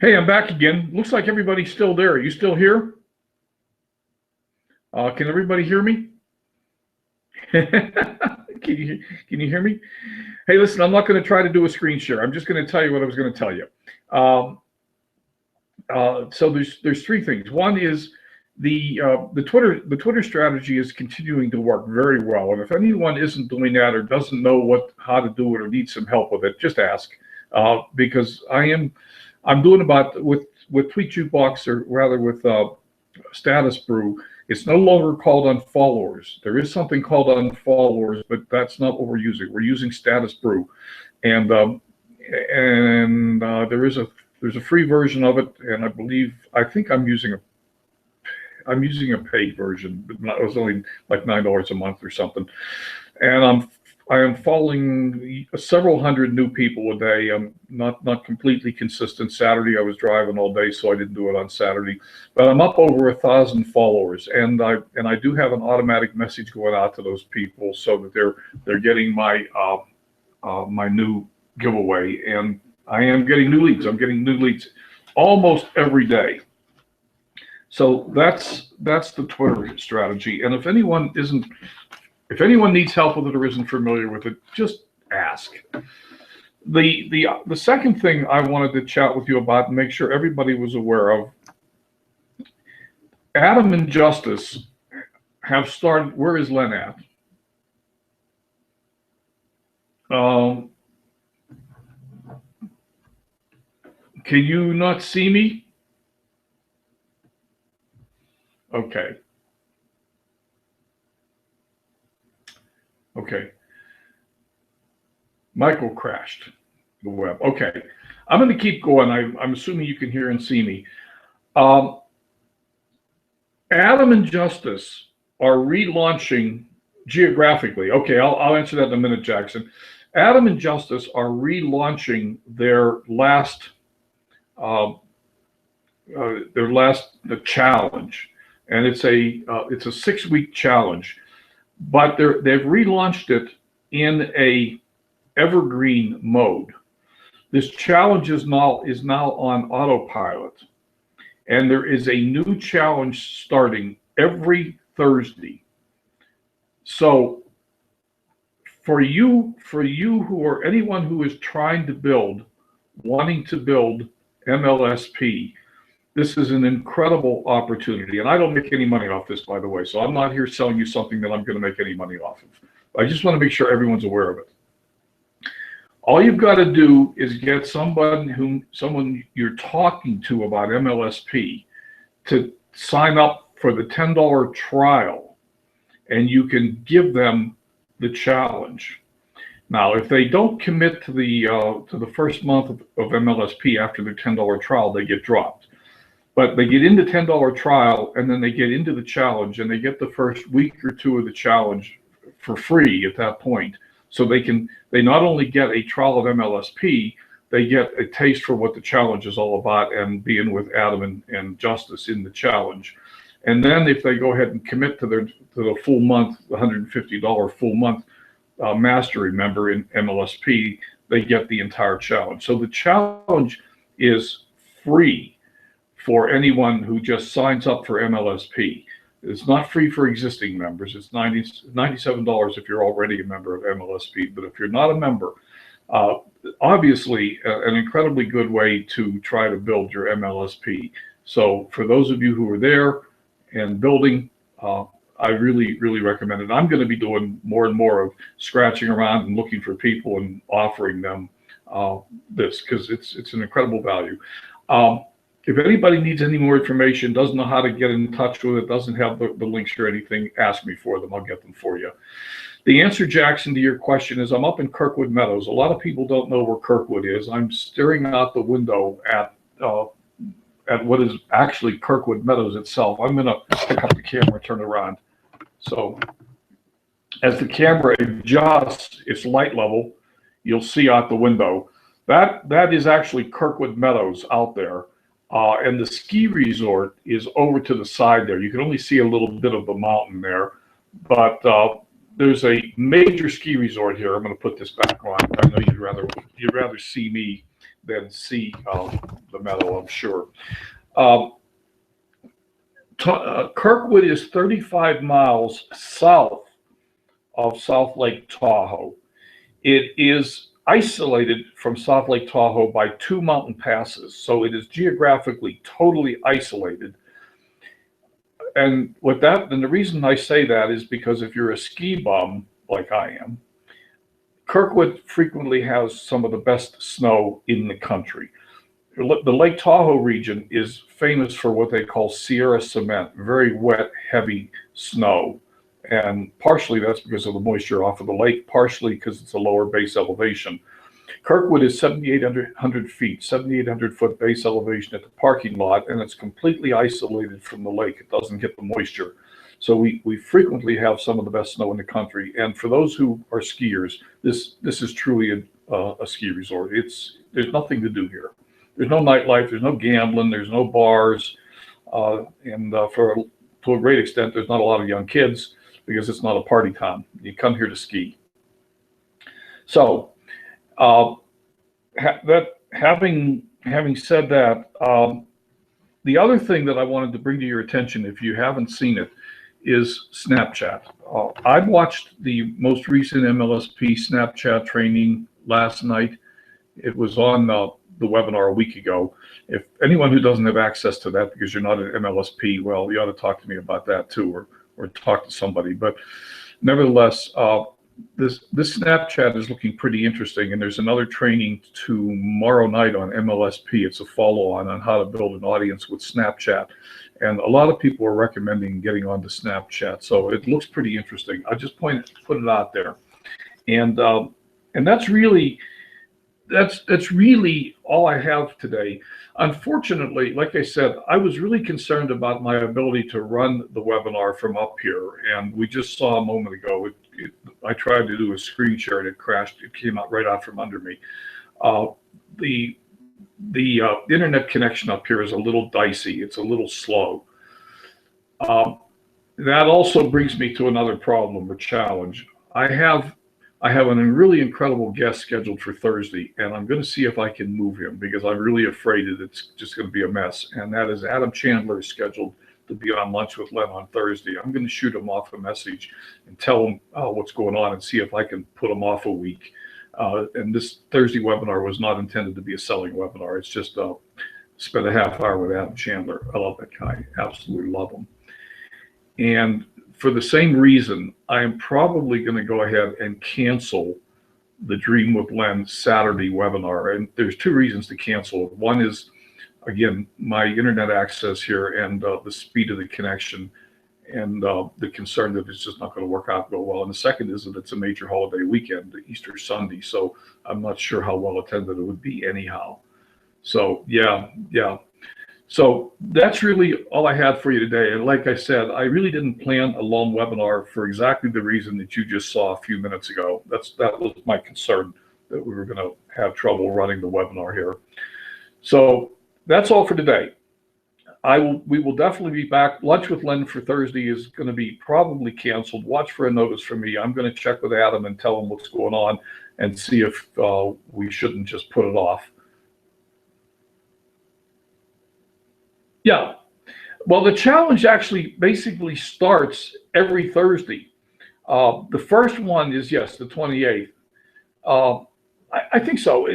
Hey, I'm back again. Looks like everybody's still there. Are you still here? Can everybody hear me? Can you hear me? Hey, listen, I'm not going to try to do a screen share. I'm just going to tell you what I was going to tell you. Um, so there's three things. One is the Twitter strategy is continuing to work very well. And if anyone isn't doing that or doesn't know how to do it or needs some help with it, just ask. Because I'm doing about with Tweet Jukebox, or rather with Status Brew. It's no longer called unfollowers. There is something called unfollowers, but that's not what we're using. We're using Status Brew, and there's a free version of it, and I think I'm using a paid version, but it was only like $9 a month or something. And I am following several hundred new people a day. I'm not completely consistent. Saturday I was driving all day, so I didn't do it on Saturday. But I'm up over 1,000 followers, and I do have an automatic message going out to those people so that they're getting my new giveaway, and I am getting new leads. I'm getting new leads almost every day. So that's the Twitter strategy. And if anyone needs help with it or isn't familiar with it, just ask. The second thing I wanted to chat with you about and make sure everybody was aware of, Adam and Justice have started. Where is Len at? Um, can you not see me? Okay. Okay. Michael crashed the web. Okay. I'm going to keep going. I'm assuming you can hear and see me. Um, Adam and Justice are relaunching geographically. Okay, I'll answer that in a minute, Jackson. Adam and Justice are relaunching uh, the challenge, and it's a 6-week challenge, but they've relaunched it in a evergreen mode. This challenge is now on autopilot, and there is a new challenge starting every Thursday. So for you who are anyone who is wanting to build MLSP, this is an incredible opportunity. And I don't make any money off this, by the way. So I'm not here selling you something that I'm going to make any money off of. I just want to make sure everyone's aware of it. All you've got to do is get someone you're talking to about MLSP to sign up for the $10 trial, and you can give them the challenge. Now, if they don't commit to the first month of MLSP after their $10 trial, they get dropped. But they get into $10 trial, and then they get into the challenge, and they get the first week or two of the challenge for free at that point. So they not only get a trial of MLSP, they get a taste for what the challenge is all about and being with Adam and Justice in the challenge. And then if they go ahead and commit to the full month, the $150 full month mastery member in MLSP, they get the entire challenge. So the challenge is free for anyone who just signs up for MLSP. It's not free for existing members. It's $97 if you're already a member of MLSP. But if you're not a member, uh, obviously an incredibly good way to try to build your MLSP. So for those of you who are there and building, I really, really recommend it. I'm going to be doing more and more of scratching around and looking for people and offering them this, because it's an incredible value. Um, if anybody needs any more information, doesn't know how to get in touch with it, doesn't have the links or anything, ask me for them. I'll get them for you. The answer, Jackson, to your question is I'm up in Kirkwood Meadows. A lot of people don't know where Kirkwood is. I'm staring out the window at what is actually Kirkwood Meadows itself. I'm going to pick up the camera, turn it around. So as the camera adjusts its light level, you'll see out the window. That is actually Kirkwood Meadows out there. And the ski resort is over to the side there. You can only see a little bit of the mountain there, but there's a major ski resort here. I'm going to put this back on. I know you'd rather see me than see the meadow, I'm sure. Um, Kirkwood is 35 miles south of South Lake Tahoe. It is isolated from South Lake Tahoe by 2 mountain passes, so it is geographically totally isolated. And with that, and the reason I say that is because if you're a ski bum like I am, Kirkwood frequently has some of the best snow in the country. The Lake Tahoe region is famous for what they call Sierra cement, very wet, heavy snow. And partially that's because of the moisture off of the lake, partially because it's a lower base elevation. Kirkwood is 7,800 feet, 7,800 foot base elevation at the parking lot, and it's completely isolated from the lake. It doesn't get the moisture. So we frequently have some of the best snow in the country. And for those who are skiers, this is truly a ski resort. There's nothing to do here. There's no nightlife, there's no gambling, there's no bars, to a great extent, there's not a lot of young kids because it's not a party town. You come here to ski. So, having said that, the other thing that I wanted to bring to your attention, if you haven't seen it, is Snapchat. I watched the most recent MLSP Snapchat training last night. It was on the webinar a week ago. If anyone who doesn't have access to that because you're not an MLSP, well, you ought to talk to me about that too, or talk to somebody. But nevertheless, this Snapchat is looking pretty interesting, and there's another training tomorrow night on MLSP. It's a follow-on on how to build an audience with Snapchat, and a lot of people are recommending getting onto Snapchat. So it looks pretty interesting. I just put it out there, and that's really all I have today. Unfortunately, like I said, I was really concerned about my ability to run the webinar from up here, and we just saw a moment ago, I tried to do a screen share and it crashed. It came out right out from under me. The internet connection up here is a little dicey. It's a little slow. That also brings me to another problem or challenge. I have a really incredible guest scheduled for Thursday, and I'm going to see if I can move him because I'm really afraid that it's just going to be a mess. And that is Adam Chandler is scheduled to be on Lunch with Len on Thursday. I'm going to shoot him off a message and tell him what's going on and see if I can put him off a week. And this Thursday webinar was not intended to be a selling webinar. It's just spend a half hour with Adam Chandler. I love that guy. Absolutely love him. And for the same reason, I am probably going to go ahead and cancel the Dream with Len Saturday webinar. And there's 2 reasons to cancel it. One is, again, my internet access here and the speed of the connection and the concern that it's just not going to work out real well. And the second is that it's a major holiday weekend, Easter Sunday. So I'm not sure how well attended it would be anyhow. So yeah. So that's really all I had for you today. And like I said, I really didn't plan a long webinar for exactly the reason that you just saw a few minutes ago. That was my concern, that we were going to have trouble running the webinar here. So that's all for today. We will definitely be back. Lunch with Len for Thursday is going to be probably canceled. Watch for a notice from me. I'm going to check with Adam and tell him what's going on and see if we shouldn't just put it off. Yeah, well, the challenge actually basically starts every Thursday. The first one is, yes, the 28th. I think so.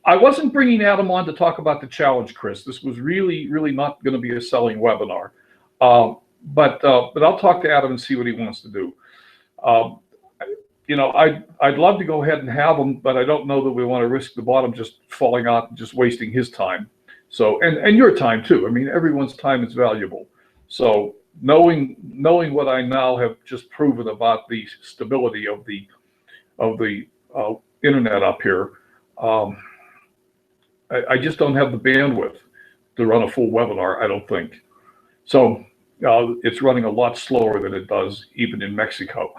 I wasn't bringing Adam on to talk about the challenge, Chris. This was really not going to be a selling webinar. But I'll talk to Adam and see what he wants to do. I'd love to go ahead and have him, but I don't know that we want to risk the bottom just falling out and just wasting his time. So, and your time too. I mean, everyone's time is valuable. So knowing what I now have just proven about the stability of the internet up here, I just don't have the bandwidth to run a full webinar, I don't think. So it's running a lot slower than it does even in Mexico.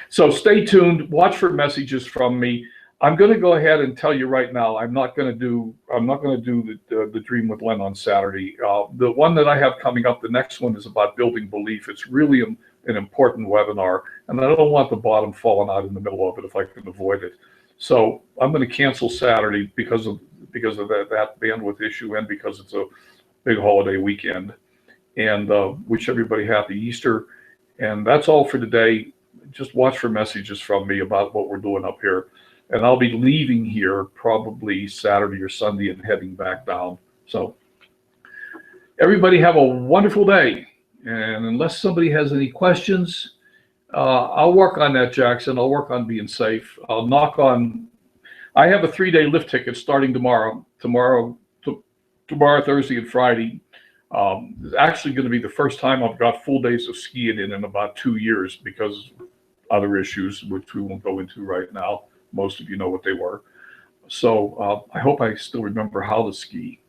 So stay tuned, watch for messages from me. I'm going to go ahead and tell you right now, I'm not going to do the Dream with Len on Saturday. The one that I have coming up, the next one is about building belief. It's really an important webinar, and I don't want the bottom falling out in the middle of it if I can avoid it. So I'm going to cancel Saturday because of that bandwidth issue and because it's a big holiday weekend. And wish everybody happy Easter. And that's all for today. Just watch for messages from me about what we're doing up here. And I'll be leaving here probably Saturday or Sunday and heading back down. So everybody have a wonderful day. And unless somebody has any questions, I'll work on that, Jackson. I'll work on being safe. I'll knock on. I have a 3-day lift ticket starting tomorrow, Thursday, and Friday. It's actually going to be the first time I've got full days of skiing in about 2 years because of other issues, which we won't go into right now. Most of you know what they were. So I hope I still remember how to ski.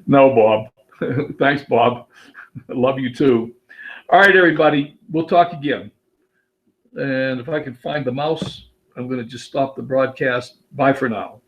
No, Bob. Thanks, Bob. I love you too. All right, everybody. We'll talk again. And if I can find the mouse, I'm going to just stop the broadcast. Bye for now.